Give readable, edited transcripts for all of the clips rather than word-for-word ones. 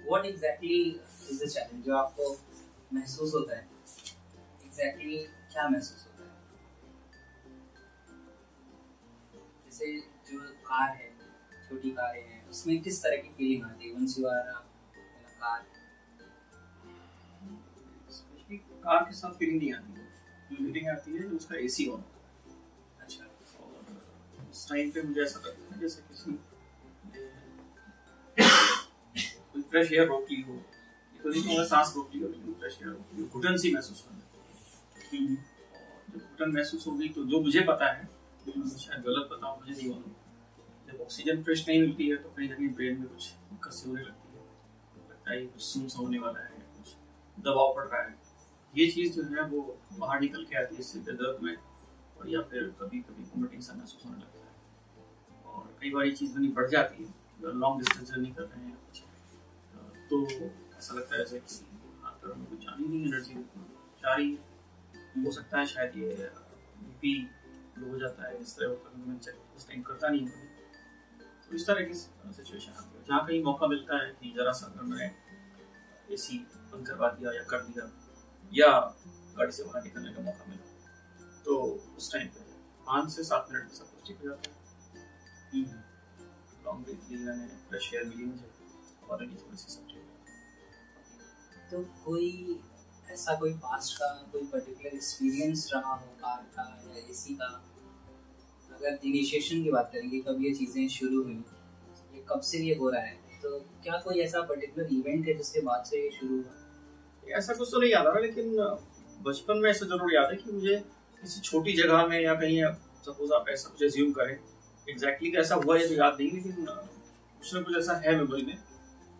What exactly is the challenge जो आपको महसूस होता है? एग्जैक्टली क्या महसूस होता है? जैसे जो कार है, छोटी कारें हैं, उसमें किस तरह की फीलिंग आती है once you are car? Specially car के साथ फीलिंग नहीं आती है, फीलिंग आती है उसका एसी होना। अच्छा। और उस टाइम पे मुझे ऐसा लगता है जैसे किसी कोई फ्रेश एयर रोक ली हो, ये तो नहीं कि सांस रोक ली हो, लेकिन फ्रेश एयर रोक ली हो, घुटन सी महसूस होना। और जब घुटन महसूस होगी तो जो मुझे पता है, शायद गलत बताऊं, मुझे नहीं मालूम, जब ऑक्सीजन फ्रेश नहीं मिलती है तो कहीं ना कहीं ब्रेन में कुछ दिक्कत सी होने लगती है, लगता है कुछ सुन होने वाला है, कुछ दबाव पड़ रहा है। ये चीज जो है वो बाहर निकल के आती है सिर के दर्द में, और या फिर कभी कभी वोमिटिंग सा महसूस होने लगता है। और कई बार ये चीज नहीं बढ़ जाती है, लॉन्ग डिस्टेंस जर्नी कर रहे हैं कुछ, तो ऐसा लगता है जैसे कि हाथ पैरों में कुछ जानी नहीं, एनर्जी जा रही है। हो सकता है शायद ये बीपी लो हो जाता है, इस तरह होता है, मैं चेक उस टाइम करता नहीं हूँ। तो इस तरह की सिचुएशन आती है जहाँ कहीं मौका मिलता है कि जरा सा अगर मैंने एसी बंद करवा दिया या कर दिया, या गाड़ी से बाहर निकलने का मौका मिला, तो उस टाइम पे 5 से 7 मिनट में सब कुछ ठीक हो जाता है। लॉन्ग ब्रेक ली मैंने, फ्रेश एयर मिली मुझे, और अभी थोड़ी सी सब ठीक है। तो कोई ऐसा कोई पास्ट का कोई पर्टिकुलर एक्सपीरियंस रहा हो कार का या एसी का? अगर इनिशिएशन की बात करेंगे, कब ये चीज़ें शुरू हुई, ये कब से ये हो रहा है, तो क्या कोई ऐसा पर्टिकुलर इवेंट है जिसके बाद से ये शुरू हुआ? ऐसा कुछ तो नहीं याद आ रहा, लेकिन बचपन में ऐसा जरूर याद है कि मुझे किसी छोटी जगह में या कहीं, सपोज आप ऐसा कुछ एज्यूम करें, एग्जैक्टली कैसा हुआ ये तो याद नहीं, लेकिन कुछ ना कुछ ऐसा है मेमोरी में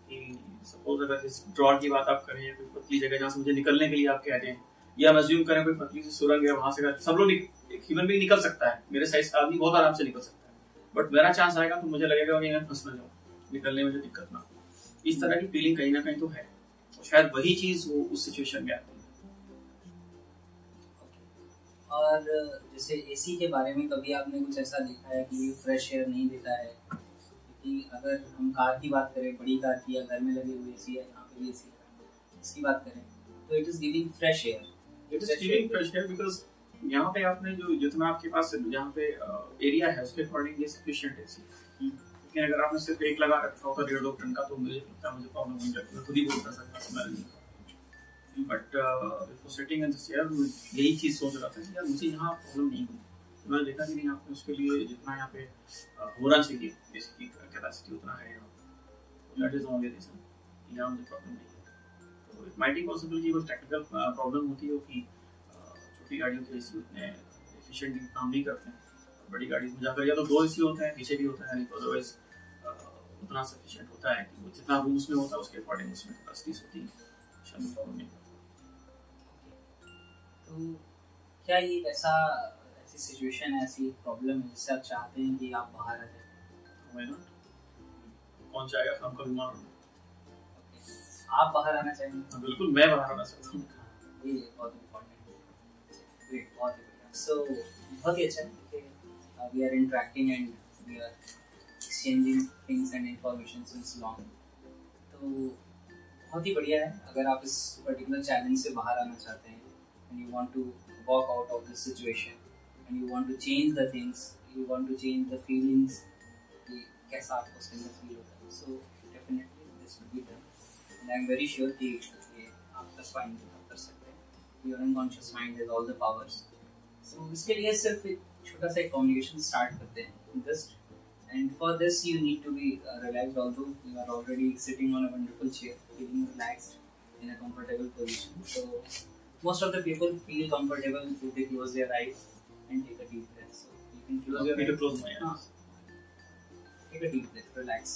कि सपोज अगर इस ड्रॉर की बात आप करें, कोई पतली जगह जहाँ से मुझे निकलने के लिए आप कह रहे हैं, या मैं एज्यूम करें कोई पतली सी सुरंग है, वहां से सब लोग एक ह्यूमन बीइंग निकल सकता है, मेरे साइज का आदमी बहुत आराम से निकल सकता है, बट मेरा चांस आएगा तो मुझे लगेगा कि मैं फंस ना जाऊँ, निकलने में मुझे दिक्कत ना हो। इस तरह की फीलिंग कहीं ना कहीं तो है, शायद वही चीज वो उस सिचुएशन में आती है। और जैसे एसी के बारे में कभी आपने कुछ ऐसा देखा है कि फ्रेश एयर नहीं देता है? क्योंकि अगर हम कार की बात करें, बड़ी कार की, या घर में लगे हुए एसी है, यहाँ पे भी एसी है, इसकी बात करें तो it is giving fresh air, it is giving fresh air, because यहाँ पे आपने जो जितना आपके पास जहाँ पे एरिया है उसके अकॉर्डिंग ये सफिशिएंट एसी। लेकिन अगर आपने सिर्फ एक लगा रखा होता 1.5-2 टन का, तो मुझे लगता है मुझे प्रॉब्लम होने लगती है, खुद ही बोल कर सकता स्मेल नहीं। But before sitting in this air यही चीज सोच रहा था कि यार मुझे यहाँ प्रॉब्लम नहीं हुई, तो मैंने देखा कि नहीं, आपने उसके लिए जितना यहाँ पे होना चाहिए इसकी कैपेसिटी उतना है यहाँ, दैट इज ओनली रीजन, यहाँ मुझे प्रॉब्लम नहीं है। तो इट माइट बी पॉसिबल कि वो टेक्निकल प्रॉब्लम होती हो कि छोटी गाड़ियों के एसी उतने एफिशिएंटली काम नहीं करते हैं, बड़ी गाड़ी में जाकर या तो 2 एसी होते हैं, पीछे भी होता है, नहीं तो अदरवाइज उतना सफिशिएंट होता है कि वो जितना रूम्स में होता है उसके अकॉर्डिंग उसमें कैपेसिटीज होती है, शायद प्रॉब्लम नहीं। तो क्या ये ऐसी सिचुएशन है, ऐसी प्रॉब्लम है जिससे आप चाहते हैं कि आप बाहर आ जाए? व्हाई नॉट, कौन चाहेगा हम कभी बीमार होना? आप बाहर आना चाहेंगे? बिल्कुल, मैं बाहर आना चाहता हूँ। ये बहुत इम्पोर्टेंट है। ग्रेट, बहुत बढ़िया। सो बहुत ही अच्छा है, we are interacting and we are exchanging things and information since long, तो बहुत ही बढ़िया है। अगर आप इस पर्टिकुलर चैलेंज से बाहर आना चाहते हैं and you want to walk out of this situation and you want to change the things, you want to change the feelings कि कैसा आपको उसके अंदर फील होता है, so definitely this will be done and I am very sure कि ये आप तक फाइंड कर सकते हैं। Your unconscious mind has all the powers, so इसके लिए सिर्फ एक छोटा सा कम्युनिकेशन स्टार्ट करते हैं just, and for this you need to be relaxed, although you are already sitting on a wonderful chair, feeling relaxed in a comfortable position. So most of the people feel comfortable if they close their eyes and take a deep breath. So you can close your eyes. To close my eyes. Take a deep breath, relax.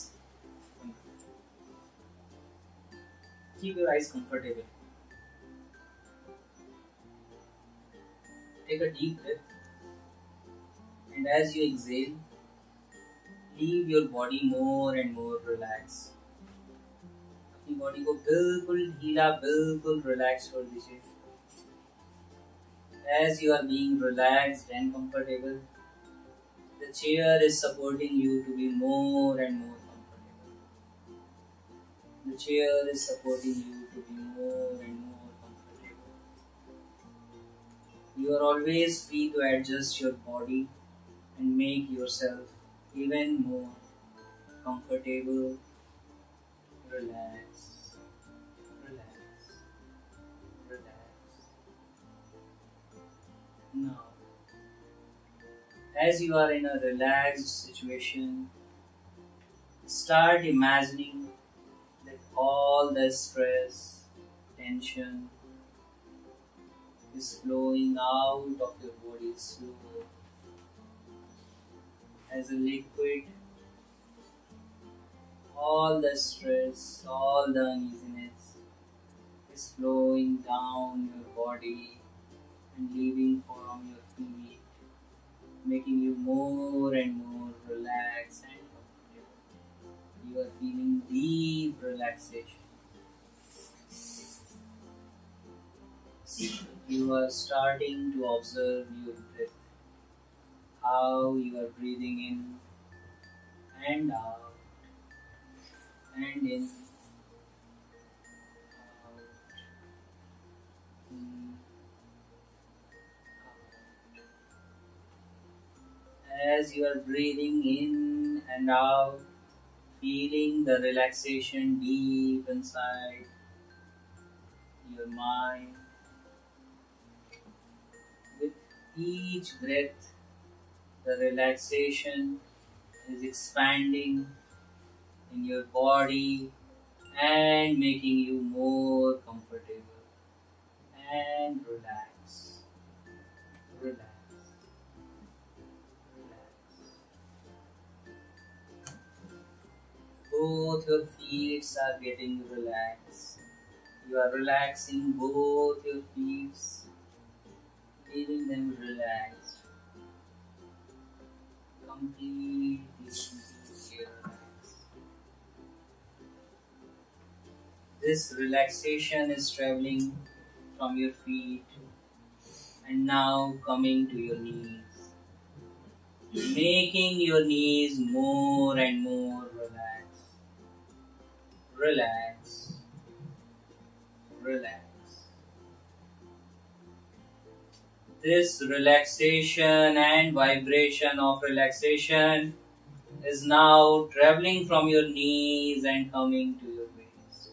Keep your eyes comfortable. Take a deep breath, and as you exhale, leave your body more and more relaxed. अपनी body को बिल्कुल ढीला, बिल्कुल relax कर दीजिए। As you are being relaxed and comfortable, the chair is supporting you to be more and more comfortable. The chair is supporting you to be more and more comfortable. You are always free to adjust your body and make yourself even more comfortable. Relax, relax, relax. Now, as you are in a relaxed situation, start imagining that all the stress, tension is flowing out of your body slowly as a liquid. All the stress, all the uneasiness is flowing down your body and leaving from your feet, making you more and more relaxed and comfortable. You are feeling deep relaxation. You are starting to observe your breath, how you are breathing in and out, and in, out, in, out. As you are breathing in and out, feeling the relaxation deep inside your mind. With each breath, the relaxation is expanding in your body and making you more comfortable and relax, relax, relax. Both your feet are getting relaxed. You are relaxing both your feet, leaving them relaxed, completely relaxed. This relaxation is traveling from your feet and now coming to your knees, making your knees more and more relaxed. Relax, relax. This relaxation and vibration of relaxation is now traveling from your knees and coming to your waist,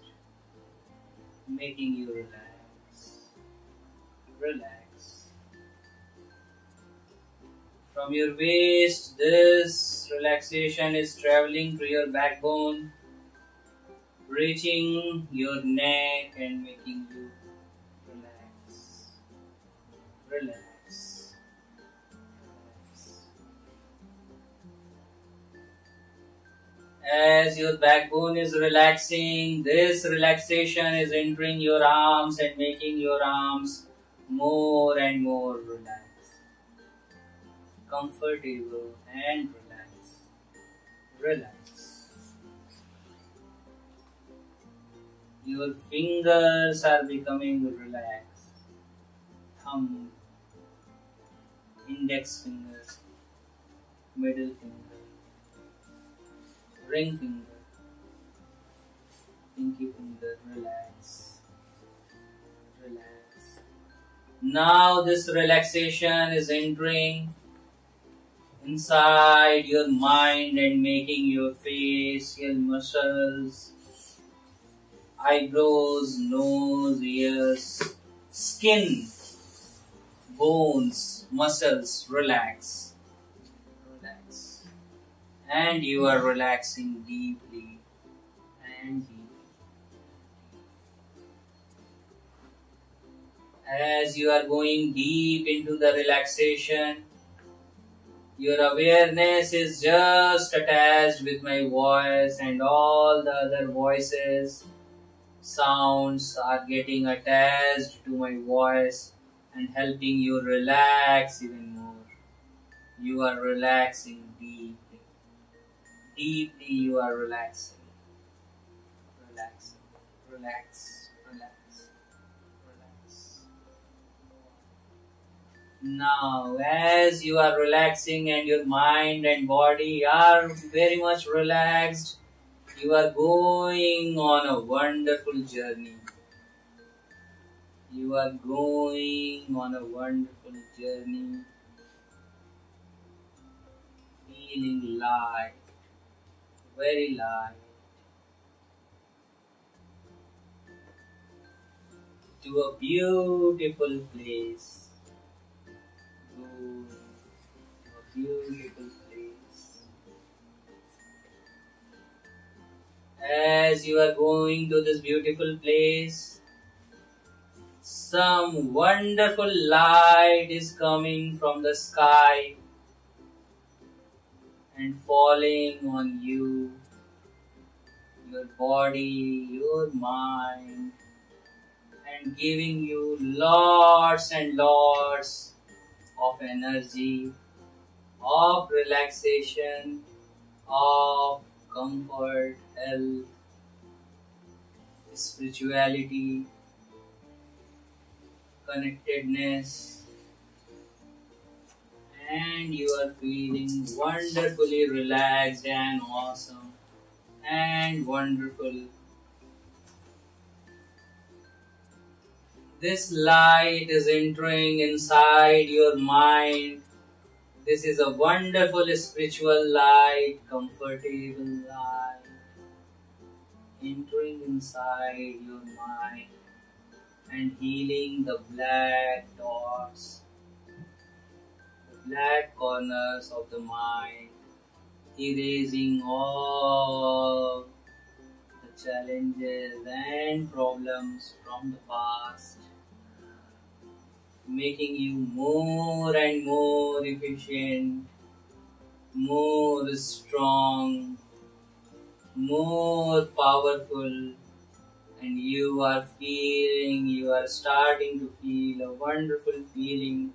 making you relax, relax. From your waist, this relaxation is traveling to your backbone, reaching your neck and making you relax, relax, relax. As your backbone is relaxing, this relaxation is entering your arms and making your arms more and more relaxed, comfortable and relaxed. Relax. Your fingers are becoming relaxed. Thumb, index finger, middle finger, ring finger, pinky finger, relax, relax. Now this relaxation is entering inside your mind and making your facial muscles, eyebrows, nose, ears, skin, bones, muscles relax, relax. And you are relaxing deeply and deeply. As you are going deep into the relaxation, your awareness is just attached with my voice, and all the other voices, sounds are getting attached to my voice and helping you relax even more. You are relaxing deeply. Deeply you are relaxing. Relaxing. Relax. Relax. Relax. Now, as you are relaxing and your mind and body are very much relaxed, You are going on a wonderful journey. You are going on a wonderful journey, feeling light, very light, to a beautiful place. Go to a beautiful place. As you are going to this beautiful place, some wonderful light is coming from the sky and falling on you, your body, your mind, and giving you lots and lots of energy, of relaxation, of comfort, health, spirituality, connectedness, and you are feeling wonderfully relaxed and awesome and wonderful. This light is entering inside your mind. This is a wonderful spiritual light, comfortable light, entering inside your mind and healing the black dots, the black corners of the mind, erasing all the challenges and problems from the past, making you more and more efficient, more strong, more powerful, and you are starting to feel a wonderful feeling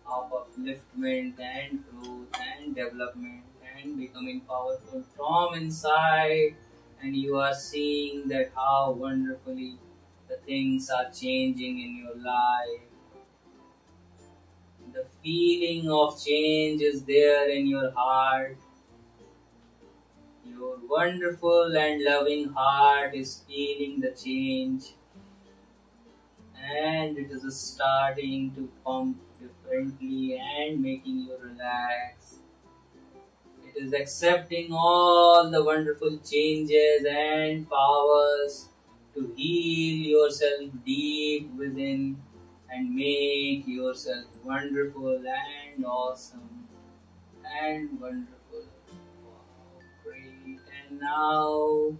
of upliftment and growth and development and becoming powerful from inside, and you are seeing that how wonderfully the things are changing in your life. The feeling of change is there in your heart. Your wonderful and loving heart is feeling the change, and it is starting to pump differently and making you relax. It is accepting all the wonderful changes and powers to heal yourself deep within and make yourself wonderful and awesome and wonderful. Wow, great. And now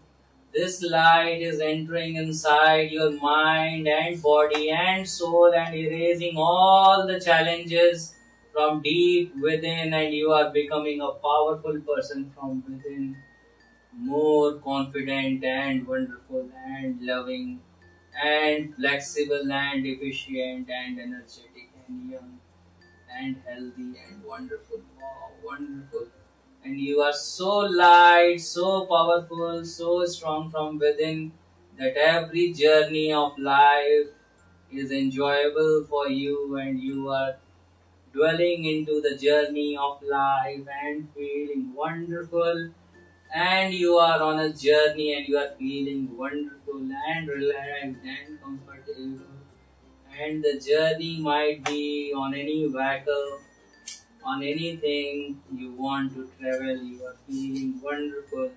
this light is entering inside your mind and body and soul and erasing all the challenges from deep within, and you are becoming a powerful person from within, more confident and wonderful and loving and flexible and efficient and energetic and young and healthy and wonderful. Wow, wonderful. And you are so light, so powerful, so strong from within that every journey of life is enjoyable for you, and you are dwelling into the journey of life and feeling wonderful, and you are on a journey and you are feeling wonderful and relaxed and comfortable, and the journey might be on any vehicle, on anything you want to travel. You are feeling wonderful,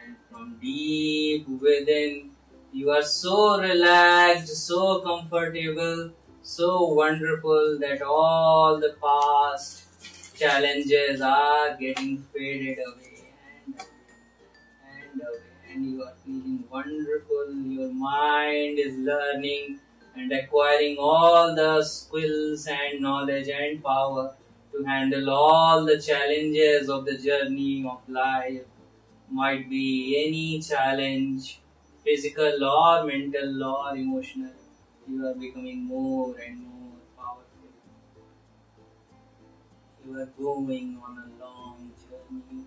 and from deep within you are so relaxed, so comfortable, so wonderful that all the past challenges are getting faded away and away, and you are feeling wonderful. Your mind is learning and acquiring all the skills and knowledge and power to handle all the challenges of the journey of life. Might be any challenge, physical or mental or emotional. You are becoming more and more powerful. You are going on a long journey,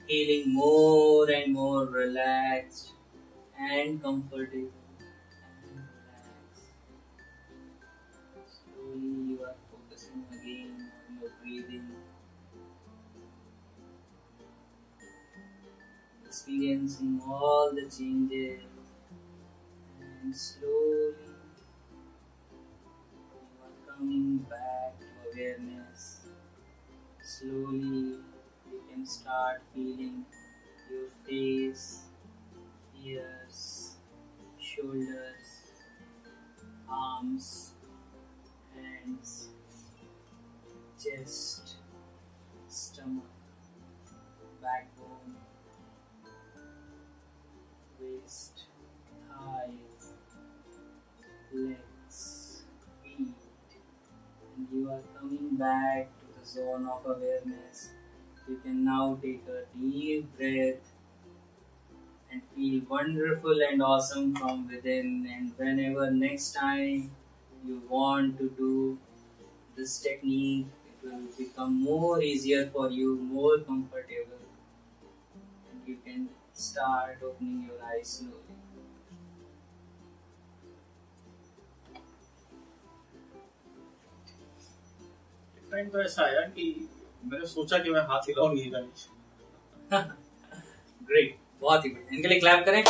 feeling more and more relaxed and comfortable and relaxed. Slowly you are focusing again on your breathing. experiencing all the changes, and slowly you are coming back to awareness. Slowly you can start feeling your face, ears, shoulders, arms, hands, chest, stomach, backbone, waist, thighs, legs, feet, and you are coming back to the zone of awareness. You can now take a deep breath and feel wonderful and awesome from within. And whenever next time you want to do this technique, it will become more easier for you, more comfortable, and you can start opening your eyes slowly. Time तो ऐसा आया कि मैंने सोचा कि मैं हाथ हिलाऊंगी Ganesh. Great, बहुत ही बढ़िया, इनके लिए क्लैप करें।